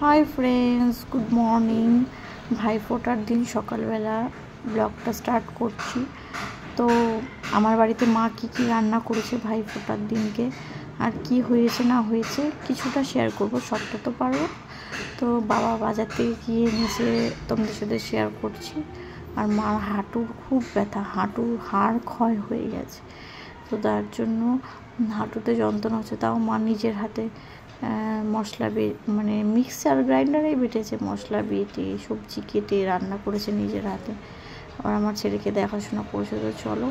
Hi friends good morning भाईफोटार दिन सकाल बेला ब्लगटा start करছি। तो আমার বাড়িতে মা কি কি রান্না করেছে ভাইফোঁটার দিনকে আর কি হয়েছে না হয়েছে কিছুটা শেয়ার করব, সবটা তো পারবো। তো বাবা বাজার থেকে গিয়ে এনেছে, তোমাদের সাথে শেয়ার করছি। আর মার হাঁটুর খুব ব্যথা, হাঁটুর হাড় ক্ষয় হয়ে গেছে, তো তার জন্য হাঁটুতে যন্ত্রণা হচ্ছে। তাও মা নিজের হাতে মশলা মানে মিক্সার গ্রাইন্ডারেই বেটেছে, মশলা বেটে সবজি কেটে রান্না করেছে নিজের হাতে। আর আমার ছেলেকে দেখাশোনা করেছে। তো চলো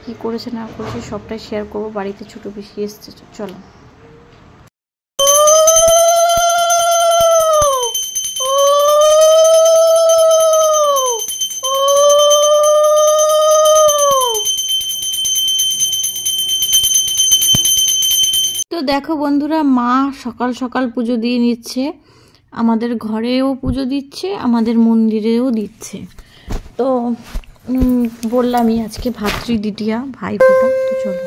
কী করেছে না করেছে সবটাই শেয়ার করবো। বাড়িতে ছোটো পিসি এসছে, চলো। তো দেখো বন্ধুরা, মা সকাল সকাল পুজো দিয়ে নিচ্ছে, আমাদের ঘরেও পুজো দিচ্ছে, আমাদের মন্দিরেও দিচ্ছে। তো বললামই আজকে ভাতৃদ্বিতীয়া, ভাইফোঁটা। তো চলো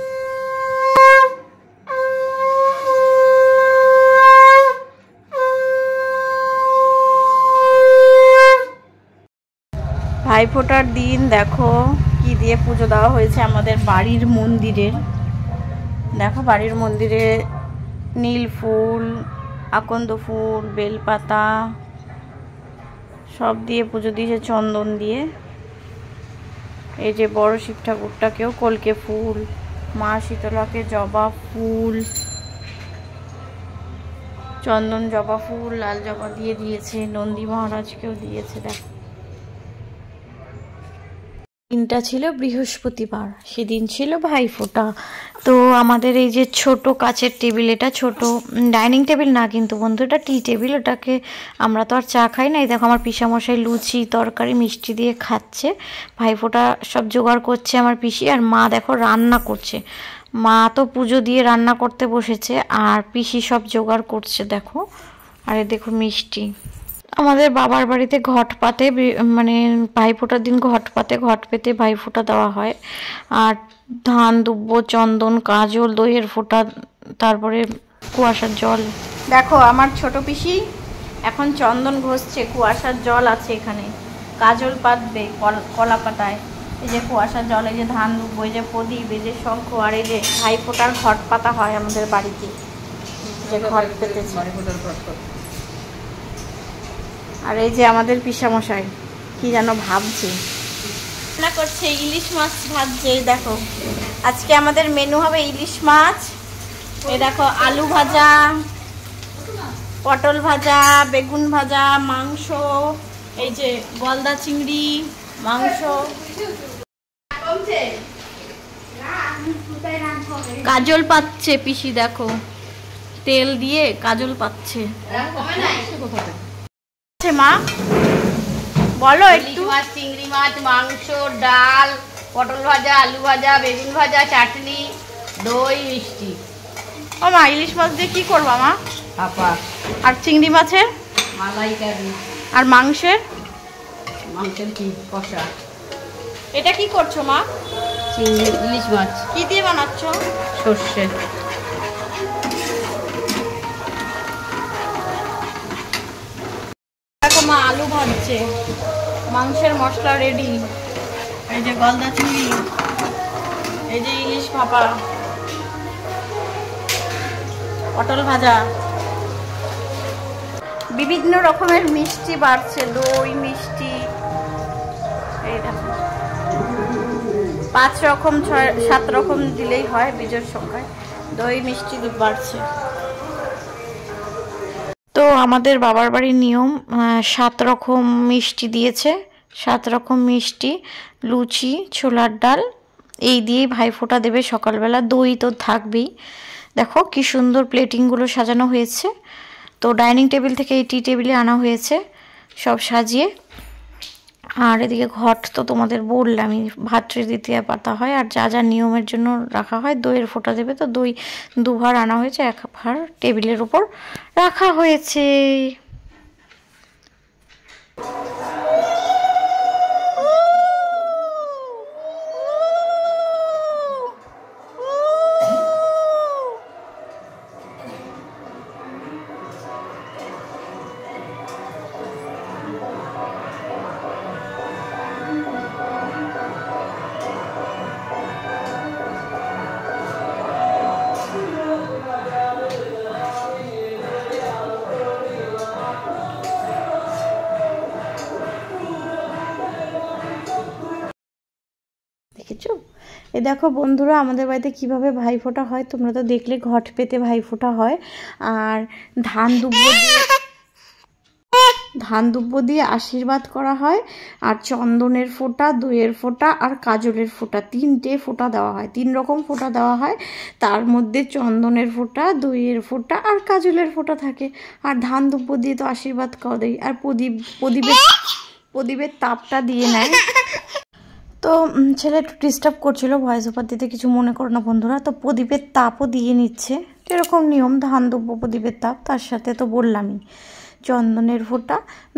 ভাইফোঁটার দিন দেখো কি দিয়ে পুজো দেওয়া হয়েছে আমাদের বাড়ির মন্দিরের। দেখো বাড়ির মন্দিরে নীল ফুল, আকন্দ ফুল, বেলপাতা সব দিয়ে পুজো দিয়েছে, চন্দন দিয়ে। এই যে বড় শিব ঠাকুরটাকেও কলকে ফুল, মা শীতলাকে জবা ফুল, চন্দন জবা ফুল, লাল জবা দিয়ে দিয়েছে, নন্দী মহারাজকেও দিয়েছে। দেখো দিনটা ছিল বৃহস্পতিবার, সেদিন ছিল ভাইফোঁটা। তো আমাদের এই যে ছোট কাচের টেবিল, এটা ছোট ডাইনিং টেবিল না কিন্তু বন্ধু, এটা টি টেবিল। ওটাকে আমরা তো আর চা খাই না। এই দেখো আমার পিসামশাই লুচি তরকারি মিষ্টি দিয়ে খাচ্ছে। ভাইফোঁটা সব জোগাড় করছে আমার পিসি, আর মা দেখো রান্না করছে। মা তো পুজো দিয়ে রান্না করতে বসেছে, আর পিসি সব জোগাড় করছে দেখো। আর দেখো মিষ্টি। আমাদের বাবার বাড়িতে ঘট পাতে, মানে ভাইফোঁটার দিন ঘট পাতে, ঘট পেতে ভাইফোঁটা দেওয়া হয়। আর ধান দুব্ব, চন্দন, কাজল, দইয়ের ফোঁটা, তারপরে কুয়াশার জল। দেখো আমার ছোট পিসি এখন চন্দন ঘষছে, কুয়াশার জল আছে এখানে, কাজল পাতবে কলা পাতায়। এই যে কুয়াশার জল, এই যে ধান দুব্ব, এই যে প্রদীপ, এই যে শঙ্খ, আর এই যে ভাইফোঁটার ঘট পাতা হয় আমাদের বাড়িতে, যে ঘট পেতেছে। আর এই যে আমাদের পিসামশাই কি যেন ভাবছে, রান্না করছে, ইলিশ মাছ ভাজছে। দেখো আজকে আমাদের মেনু হবে ইলিশ মাছ। এই দেখো আলু ভাজা, পটল ভাজা, বেগুন ভাজা, মাংস, এই যে গলদা চিংড়ি মাংস, কাজল পাচ্ছে পিসি। দেখো তেল দিয়ে কাজল পাচ্ছে। মা বলো একটু। মাছ, চিংড়ি মাছ, মাংস, ডাল, পটল ভাজা, আলু ভাজা, বেগুন ভাজা, চাটনি, দই, মিষ্টি। ও মা ইলিশ মাছ দিয়ে কি করবা মা? ভাপা। আর চিংড়ি মাছের মালাইকারি। আর মাংসের কি কষা। এটা কি করছো মা? চিংড়ি ইলিশ মাছ। কি দিয়ে বানাচ্ছ? সর্ষে। মা আলু ভাজছে, মাংসের মশলা রেডি। এই যে গলদা চিংড়ি, এই যে ইলিশ ভাপা, পটল ভাজা, বিভিন্ন রকমের মিষ্টি বাড়ছে, দই মিষ্টি। এই দেখো 5 রকম 6-7 রকম দিলেই হয় বিজোর সংখ্যায়, দই মিষ্টি বাড়ছে। তো আমাদের বাবার বাড়ির নিয়ম 7 রকম মিষ্টি দিয়েছে, 7 রকম মিষ্টি, লুচি, ছোলার ডাল, এই দিয়েই ভাইফোঁটা দেবে সকালবেলা। দই তো থাকবেই। দেখো কি সুন্দর প্লেটিংগুলো সাজানো হয়েছে। তো ডাইনিং টেবিল থেকে এই টি টেবিলে আনা হয়েছে সব সাজিয়ে। আর এদিকে ঘট তো তোমাদের বললামই, ভাতৃদ্বিতীয়া পাতা হয়। আর যা যা নিয়মের জন্য রাখা হয়, দইয়ের ফোঁটা দেবে, তো দই 2 ভাঁড় আনা হয়েছে, 1 ভাঁড় টেবিলের উপর রাখা হয়েছে। এই দেখো বন্ধুরা আমাদের বাড়িতে কিভাবে ভাইফোঁটা হয়, তোমরা তো দেখলে ঘট পেতে ভাইফোঁটা হয়। আর ধান দুব্য দিয়ে আশীর্বাদ করা হয়, আর চন্দনের ফোঁটা, দইয়ের ফোঁটা আর কাজলের ফোঁটা, 3টে ফোঁটা দেওয়া হয়, 3 রকম ফোঁটা দেওয়া হয়। তার মধ্যে চন্দনের ফোঁটা, দইয়ের ফোঁটা আর কাজলের ফোঁটা থাকে। আর ধান দুব্য দিয়ে তো আশীর্বাদ করে দেয়। আর প্রদীপের তাপটা দিয়ে নেয়। তো ছেলে একটু ডিস্টার্ব করছিল, ভয়েস ওভার দিতে, কিছু মনে করো না বন্ধুরা। তো প্রদীপের তাপও দিয়ে নিচ্ছে, এরকম নিয়ম, ধান দুব্য প্রদীপের তাপ। তার সাথে তো বললামই চন্দনের ফোঁটা,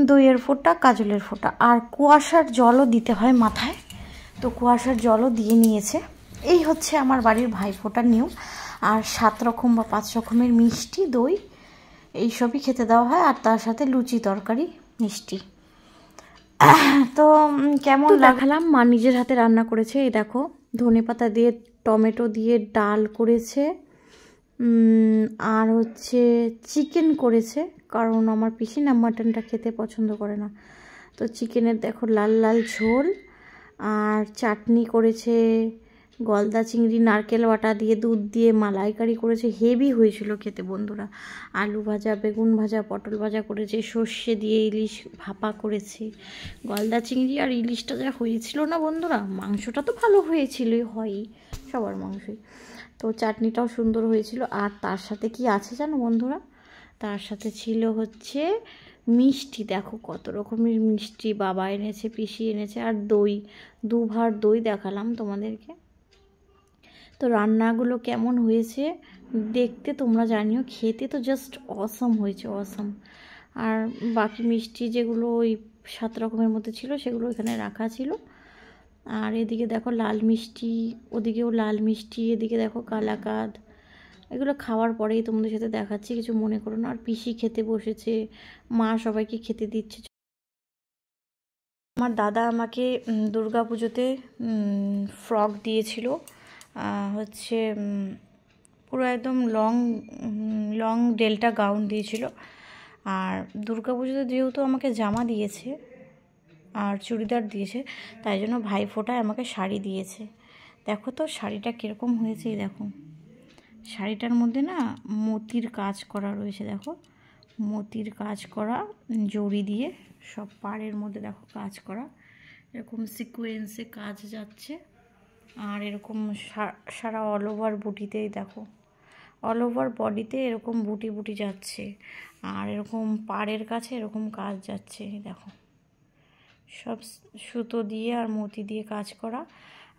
দইয়ের ফোঁটা, কাজলের ফোঁটা, আর কুয়াশার জলও দিতে হয় মাথায়। তো কুয়াশার জলও দিয়ে নিয়েছে। এই হচ্ছে আমার বাড়ির ভাইফোঁটার নিয়ম। আর 7 রকম বা 5 রকমের মিষ্টি, দই এইসবই খেতে দেওয়া হয়। আর তার সাথে লুচি, তরকারি, মিষ্টি। তো কেমন দেখালাম, মা নিজের হাতে রান্না করেছে। এই দেখো ধনেপাতা দিয়ে, টমেটো দিয়ে ডাল করেছে, আর হচ্ছে চিকেন করেছে, কারণ আমার পিসি না মাটনটা খেতে পছন্দ করে না। তো চিকেনের দেখো লাল লাল ঝোল, আর চাটনি করেছে, গলদা চিংড়ি নারকেল বাটা দিয়ে, দুধ দিয়ে মালাইকারি করেছে, হেভি হয়েছিল খেতে বন্ধুরা। আলু ভাজা, বেগুন ভাজা, পটল ভাজা করেছে, সর্ষে দিয়ে ইলিশ ভাপা করেছে। গলদা চিংড়ি আর ইলিশটা যা হয়েছিল না বন্ধুরা, মাংসটা তো ভালো হয়েছিলই, হয়ই সবার মাংসই। তো চাটনিটাও সুন্দর হয়েছিল। আর তার সাথে কি আছে জানো বন্ধুরা, তার সাথে ছিল হচ্ছে মিষ্টি। দেখো কত রকমের মিষ্টি বাবা এনেছে, পিসি এনেছে, আর দই, 2 ভাঁড় দই দেখালাম তোমাদেরকে। তো রান্নাগুলো কেমন হয়েছে দেখতে তোমরা জানিও, খেতে তো জাস্ট অসম হয়েছে, অসম। আর বাকি মিষ্টি যেগুলো ওই 7 রকমের মধ্যে ছিল সেগুলো এখানে রাখা ছিল। আর এদিকে দেখো লাল মিষ্টি, ওদিকেও লাল মিষ্টি, এদিকে দেখো কালাকাঁদ। এগুলো খাওয়ার পরেই তোমাদের সাথে দেখাচ্ছি, কিছু মনে করো না। আর পিসি খেতে বসেছে, মা সবাইকে খেতে দিচ্ছে। আমার দাদা আমাকে দুর্গা পুজোতে ফ্রক দিয়েছিল, হচ্ছে পুরো একদম লং ডেল্টা গাউন দিয়েছিল। আর দুর্গা পুজোতে যেহেতু আমাকে জামা দিয়েছে আর চুড়িদার দিয়েছে, তাই জন্য ভাইফোঁটায় আমাকে শাড়ি দিয়েছে। দেখো তো শাড়িটা কীরকম হয়েছে, দেখো শাড়িটার মধ্যে না মতির কাজ করা রয়েছে, দেখো মতির কাজ করা, জড়ি দিয়ে সব পাড়ের মধ্যে দেখো কাজ করা, এরকম সিকোয়েন্সে কাজ যাচ্ছে। আর এরকম সারা অল ওভার বুটিতেই দেখো, অল ওভার বডিতে এরকম বুটি বুটি যাচ্ছে। আর এরকম পাড়ের কাছে এরকম কাজ যাচ্ছে, দেখো সব সুতো দিয়ে আর মতি দিয়ে কাজ করা।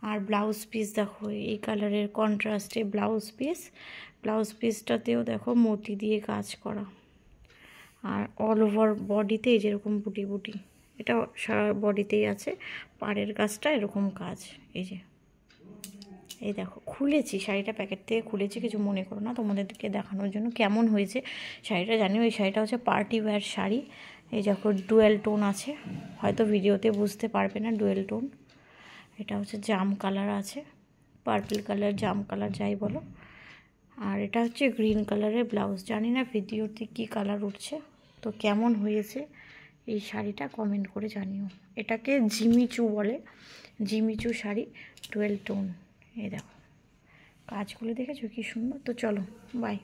আর ব্লাউজ পিস দেখো এই কালারের কন্ট্রাস্টে ব্লাউজ পিসটাতেও দেখো মতি দিয়ে কাজ করা। আর অল ওভার বডিতে যেরকম বুটি বুটি, এটা সারা বডিতেই আছে। পাড়ের কাজটা এরকম কাজ, এই দেখো খুলেছি শাড়িটা, প্যাকেট থেকে খুলেছি, কিছু মনে করো না, তোমাদেরকে দেখানোর জন্য কেমন হয়েছে শাড়িটা। জানিও এই শাড়িটা হচ্ছে পার্টি ওয়্যার শাড়ি। এই দেখো ডুয়েল টোন আছে, হয়তো ভিডিওতে বুঝতে পারবে না ডুয়েল টোন। এটা হচ্ছে জাম কালার আছে, পার্পল কালার, জাম কালার যাই বলো। আর এটা হচ্ছে গ্রিন কালারের ব্লাউজ। জানি না ভিডিওতে কি কালার উঠছে, তো কেমন হয়েছে এই শাড়িটা কমেন্ট করে জানিও। এটাকে জিমিচু বলে, জিমিচু শাড়ি, ডুয়েল টোন। এই দেখো কাজগুলো দেখেছো কি সুন্দর। তো চলো বাই।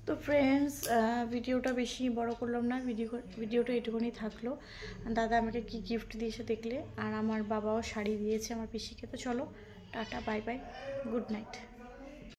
তো ফ্রেন্ডস, ভিডিওটা বেশি বড় করলাম না, ভিডিওটা এটুকুনি থাকলো। দাদা আমাকে কি গিফট দিয়েছে দেখলে, আর আমার বাবাও শাড়ি দিয়েছে আমার পিসিকে। তো চলো tata, bye bye, good night.